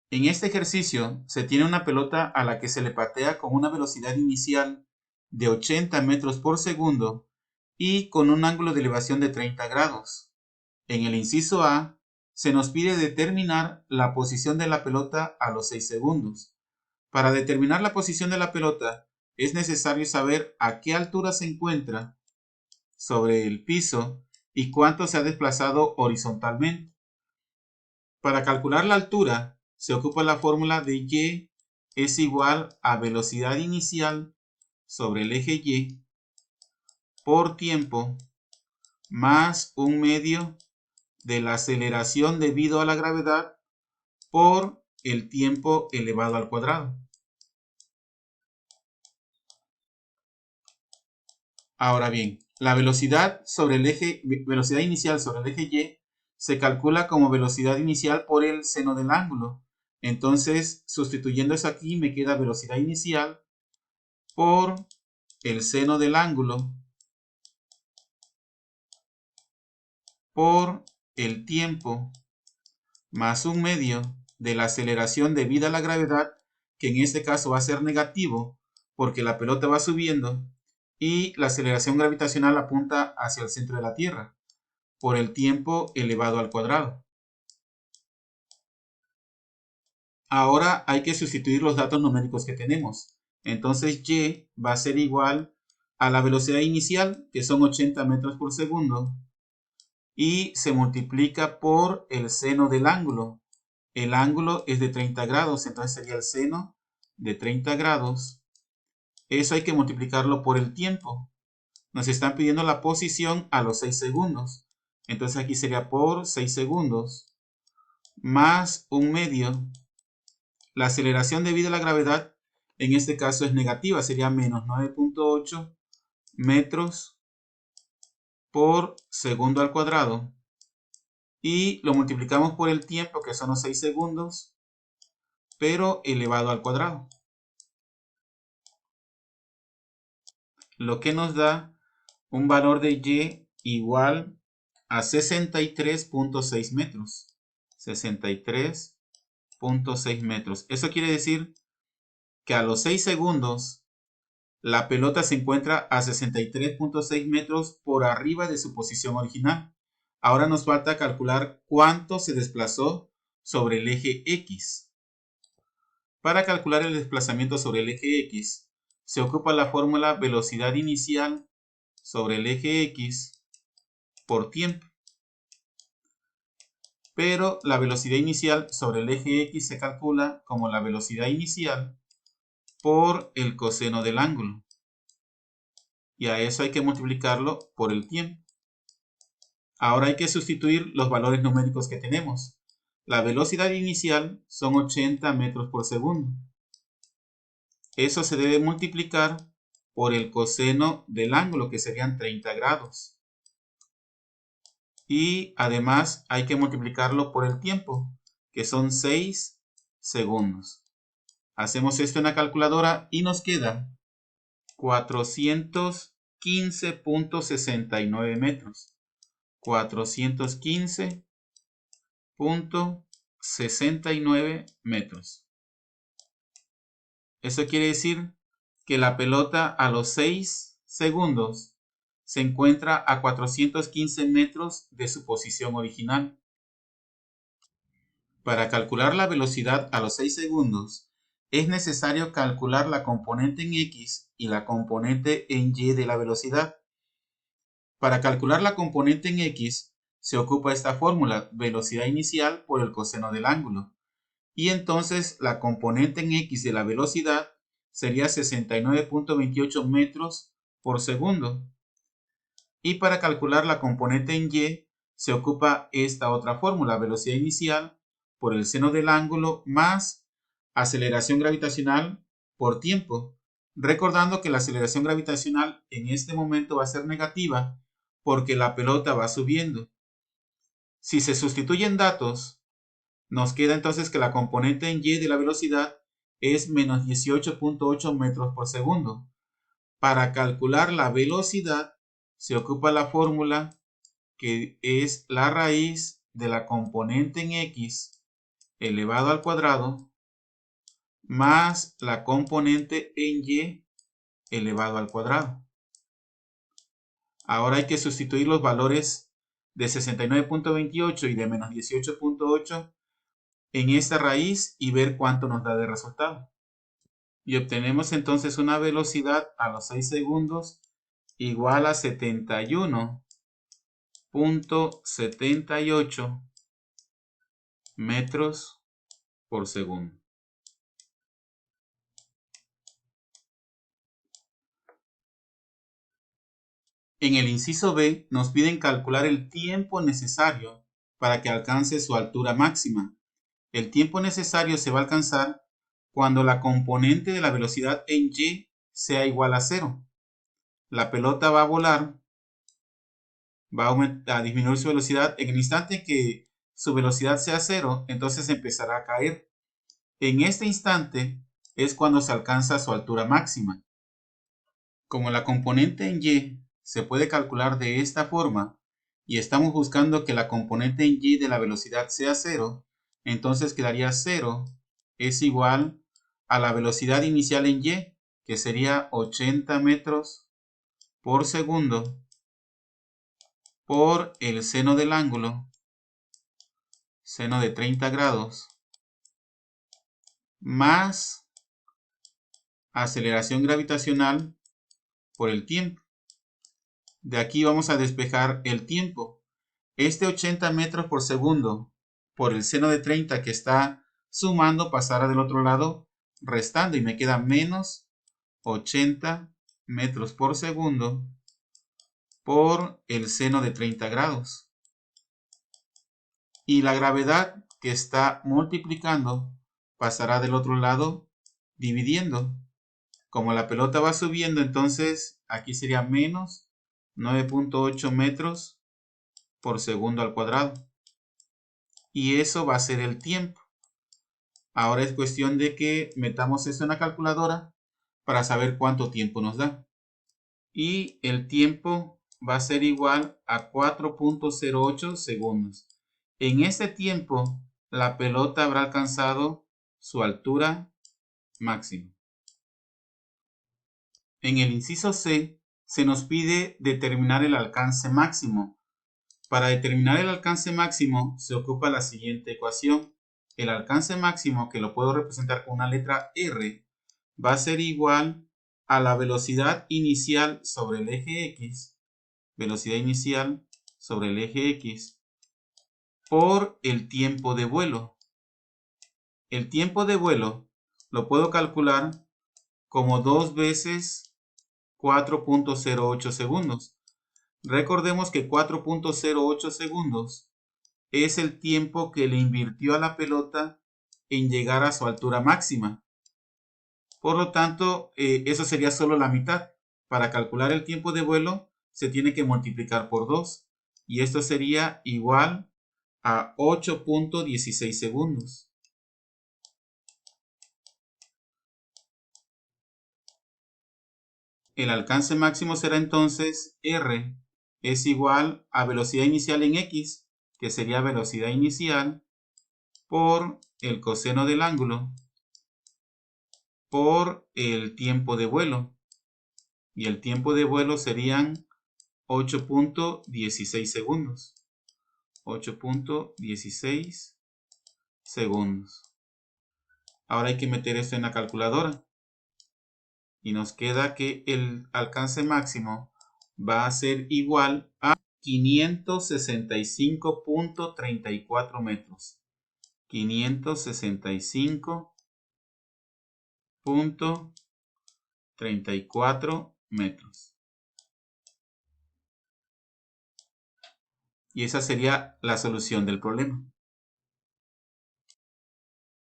En este ejercicio se tiene una pelota a la que se le patea con una velocidad inicial de 80 metros por segundo y con un ángulo de elevación de 30 grados. En el inciso A se nos pide determinar la posición de la pelota a los 6 segundos. Para determinar la posición de la pelota es necesario saber a qué altura se encuentra sobre el piso y cuánto se ha desplazado horizontalmente. Para calcular la altura se ocupa la fórmula de y es igual a velocidad inicial sobre el eje y por tiempo más un medio de la aceleración debido a la gravedad por el tiempo elevado al cuadrado. Ahora bien, la velocidad inicial sobre el eje y se calcula como velocidad inicial por el seno del ángulo. Entonces, sustituyendo eso aquí, me queda velocidad inicial por el seno del ángulo por el tiempo más un medio de la aceleración debida a la gravedad, que en este caso va a ser negativo porque la pelota va subiendo y la aceleración gravitacional apunta hacia el centro de la Tierra, por el tiempo elevado al cuadrado. Ahora hay que sustituir los datos numéricos que tenemos. Entonces y va a ser igual a la velocidad inicial, que son 80 metros por segundo, y se multiplica por el seno del ángulo. El ángulo es de 30 grados, entonces sería el seno de 30 grados. Eso hay que multiplicarlo por el tiempo. Nos están pidiendo la posición a los 6 segundos. Entonces aquí sería por 6 segundos más un medio. La aceleración debido a la gravedad en este caso es negativa, sería menos 9.8 metros por segundo al cuadrado. Y lo multiplicamos por el tiempo, que son los 6 segundos, pero elevado al cuadrado. Lo que nos da un valor de y igual a 63.6 metros. 63.6 metros. Eso quiere decir que a los 6 segundos la pelota se encuentra a 63.6 metros por arriba de su posición original. Ahora nos falta calcular cuánto se desplazó sobre el eje X. Para calcular el desplazamiento sobre el eje X, se ocupa la fórmula velocidad inicial sobre el eje X por tiempo. Pero la velocidad inicial sobre el eje X se calcula como la velocidad inicial por el coseno del ángulo. Y a eso hay que multiplicarlo por el tiempo. Ahora hay que sustituir los valores numéricos que tenemos. La velocidad inicial son 80 metros por segundo. Eso se debe multiplicar por el coseno del ángulo, que serían 30 grados. Y además hay que multiplicarlo por el tiempo, que son 6 segundos. Hacemos esto en la calculadora y nos queda 415.69 metros. 415.69 metros. Eso quiere decir que la pelota a los 6 segundos se encuentra a 415 metros de su posición original. Para calcular la velocidad a los 6 segundos, es necesario calcular la componente en X y la componente en Y de la velocidad. Para calcular la componente en X, se ocupa esta fórmula, velocidad inicial por el coseno del ángulo. Y entonces la componente en X de la velocidad sería 69.28 metros por segundo. Y para calcular la componente en Y, se ocupa esta otra fórmula, velocidad inicial por el seno del ángulo más aceleración gravitacional por tiempo. Recordando que la aceleración gravitacional en este momento va a ser negativa porque la pelota va subiendo. Si se sustituyen datos, nos queda entonces que la componente en Y de la velocidad es menos 18.8 metros por segundo. Para calcular la velocidad se ocupa la fórmula que es la raíz de la componente en X elevado al cuadrado más la componente en y elevado al cuadrado. Ahora hay que sustituir los valores de 69.28 y de menos 18.8 en esta raíz y ver cuánto nos da de resultado. Y obtenemos entonces una velocidad a los 6 segundos igual a 71.78 metros por segundo. En el inciso B nos piden calcular el tiempo necesario para que alcance su altura máxima. El tiempo necesario se va a alcanzar cuando la componente de la velocidad en y sea igual a 0. La pelota va a volar, va a disminuir su velocidad. En el instante que su velocidad sea 0, entonces empezará a caer. En este instante es cuando se alcanza su altura máxima. Como la componente en y se puede calcular de esta forma y estamos buscando que la componente en y de la velocidad sea 0, entonces quedaría 0 es igual a la velocidad inicial en y, que sería 80 metros por segundo por el seno del ángulo, seno de 30 grados, más aceleración gravitacional por el tiempo. De aquí vamos a despejar el tiempo. Este 80 metros por segundo por el seno de 30 que está sumando pasará del otro lado restando y me queda menos 80 metros por segundo por el seno de 30 grados. Y la gravedad que está multiplicando pasará del otro lado dividiendo. Como la pelota va subiendo, entonces aquí sería menos 9.8 metros por segundo al cuadrado. Y eso va a ser el tiempo. Ahora es cuestión de que metamos esto en la calculadora para saber cuánto tiempo nos da. Y el tiempo va a ser igual a 4.08 segundos. En este tiempo, la pelota habrá alcanzado su altura máxima. En el inciso C, se nos pide determinar el alcance máximo. Para determinar el alcance máximo, se ocupa la siguiente ecuación. El alcance máximo, que lo puedo representar con una letra R, va a ser igual a la velocidad inicial sobre el eje X, velocidad inicial sobre el eje X, por el tiempo de vuelo. El tiempo de vuelo lo puedo calcular como 2 veces 4.08 segundos. Recordemos que 4.08 segundos es el tiempo que le invirtió a la pelota en llegar a su altura máxima. Por lo tanto, eso sería solo la mitad. Para calcular el tiempo de vuelo se tiene que multiplicar por 2 y esto sería igual a 8.16 segundos. El alcance máximo será entonces R es igual a velocidad inicial en X, que sería velocidad inicial, por el coseno del ángulo, por el tiempo de vuelo. Y el tiempo de vuelo serían 8.16 segundos. 8.16 segundos. Ahora hay que meter esto en la calculadora. Y nos queda que el alcance máximo va a ser igual a 565.34 metros. 565.34 metros. Y esa sería la solución del problema.